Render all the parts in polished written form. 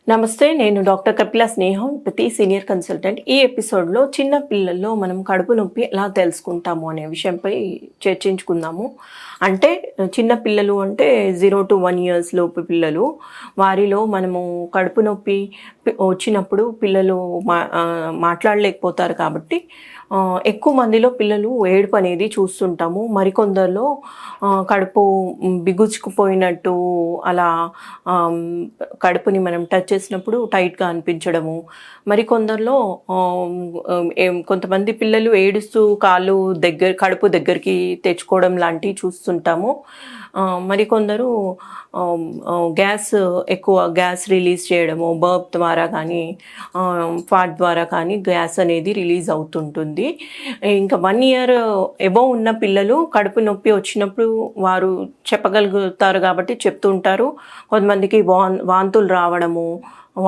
నమస్తే. నేను డాక్టర్ కపిల స్నేహం, ప్రతి సీనియర్ కన్సల్టెంట్. ఈ ఎపిసోడ్‌లో చిన్న పిల్లల్లో మనం కడుపు నొప్పి ఎలా తెలుసుకుంటాము అనే విషయంపై చర్చించుకుందాము. అంటే చిన్న పిల్లలు అంటే 0-1 ఇయర్స్ లోపు పిల్లలు. వారిలో మనము కడుపు నొప్పి వచ్చినప్పుడు పిల్లలు మాట్లాడలేకపోతారు కాబట్టి ఎక్కువ మందిలో పిల్లలు ఏడుపు అనేది చూస్తుంటాము. మరికొందరిలో కడుపు బిగుసుకుపోయినట్టు అలా కడుపుని మనం టచ్ చేసినప్పుడు టైట్‌గా అనిపించడము. మరికొందరిలో కొంతమంది పిల్లలు ఏడుస్తూ కాళ్ళు కడుపు దగ్గరికి తెచ్చుకోవడం లాంటివి చూస్తుంటాము. మరికొందరు ఎక్కువ గ్యాస్ రిలీజ్ చేయడము, బర్ప్ ద్వారా కానీ ఫాట్ ద్వారా కానీ గ్యాస్ అనేది రిలీజ్ అవుతుంటుంది. ఇంకా 1 ఇయర్ అబోవ్ ఉన్న పిల్లలు కడుపు నొప్పి వచ్చినప్పుడు వారు చెప్పగలుగుతారు కాబట్టి చెప్తూ ఉంటారు. కొంతమందికి వాంతులు రావడము,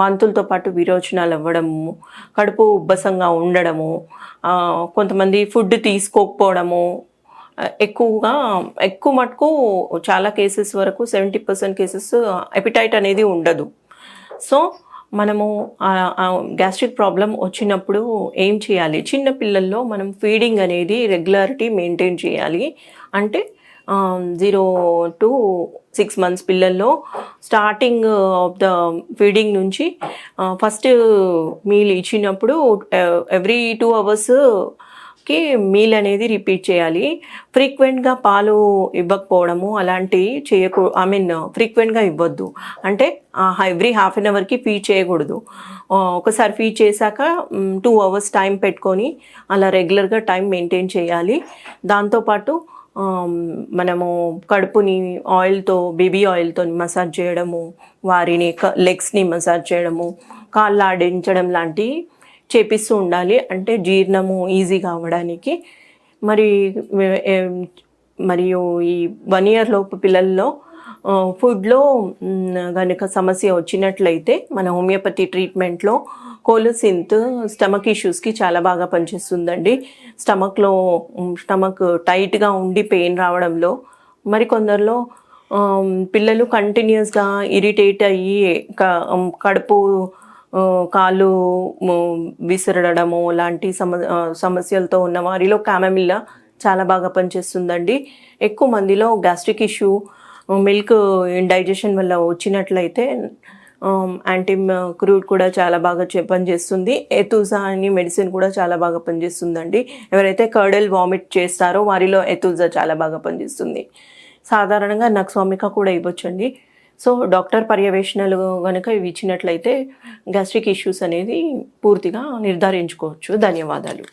వాంతులతో పాటు విరోచనాలు అవ్వడము, కడుపు ఉబ్బసంగా ఉండడము, కొంతమంది ఫుడ్ తీసుకోకపోవడము, ఎక్కువ మటుకు చాలా కేసెస్ వరకు 70% కేసెస్ ఎపిటైట్ అనేది ఉండదు. సో మనము గ్యాస్ట్రిక్ ప్రాబ్లం వచ్చినప్పుడు ఏం చేయాలి? చిన్న పిల్లల్లో మనం ఫీడింగ్ అనేది రెగ్యులారిటీ మెయింటైన్ చేయాలి. అంటే 0-6 మంత్స్ పిల్లల్లో స్టార్టింగ్ ఆఫ్ ద ఫీడింగ్ నుంచి ఫస్ట్ మీల్ ఇచ్చినప్పుడు ఎవ్రీ 2 అవర్స్కి మీల్ అనేది రిపీట్ చేయాలి. ఫ్రీక్వెంట్గా పాలు ఇవ్వకపోవడము అలాంటివి ఫ్రీక్వెంట్గా ఇవ్వద్దు. అంటే ఎవ్రీ హాఫ్ అన్ అవర్కి ఫీడ్ చేయకూడదు. ఒకసారి ఫీడ్ చేశాక 2 అవర్స్ టైం పెట్టుకొని అలా రెగ్యులర్గా టైం మెయింటైన్ చేయాలి. దాంతోపాటు మనము కడుపుని బేబీ ఆయిల్తో మసాజ్ చేయడము, వారిని లెగ్స్ని మసాజ్ చేయడము, కాళ్ళు ఆడించడం లాంటివి చేపిస్తూ ఉండాలి. అంటే జీర్ణము ఈజీగా అవ్వడానికి. మరియు ఈ 1 ఇయర్ లోపు పిల్లల్లో ఫుడ్లో కనుక సమస్య వచ్చినట్లయితే మన హోమియోపతి ట్రీట్మెంట్లో కోలోసింత్ స్టమక్ ఇష్యూస్కి చాలా బాగా పనిచేస్తుందండి. స్టమక్ టైట్గా ఉండి పెయిన్ రావడంలో, మరికొందరిలో పిల్లలు కంటిన్యూస్గా ఇరిటేట్ అయ్యి కడుపు కాళ్ళు విసరడము లాంటి సమస్యలతో ఉన్న వారిలో క్యామమిల్లా చాలా బాగా పనిచేస్తుందండి. ఎక్కువ మందిలో గ్యాస్ట్రిక్ ఇష్యూ మిల్క్ ఇండైజెషన్ వల్ల వచ్చినట్లయితే యాంటీక్రూడ్ కూడా చాలా బాగా పనిచేస్తుంది. ఎతుజా అని మెడిసిన్ కూడా చాలా బాగా పనిచేస్తుందండి. ఎవరైతే కర్డల్ వామిట్ చేస్తారో వారిలో ఎతుజా చాలా బాగా పనిచేస్తుంది. సాధారణంగా నక్సామికా కూడా ఇవ్వచ్చండి. సో డాక్టర్ పర్యవేక్షణలు కనుక ఇవి ఇచ్చినట్లయితే గ్యాస్ట్రిక్ ఇష్యూస్ అనేది పూర్తిగా నిర్ధారించుకోవచ్చు. ధన్యవాదాలు.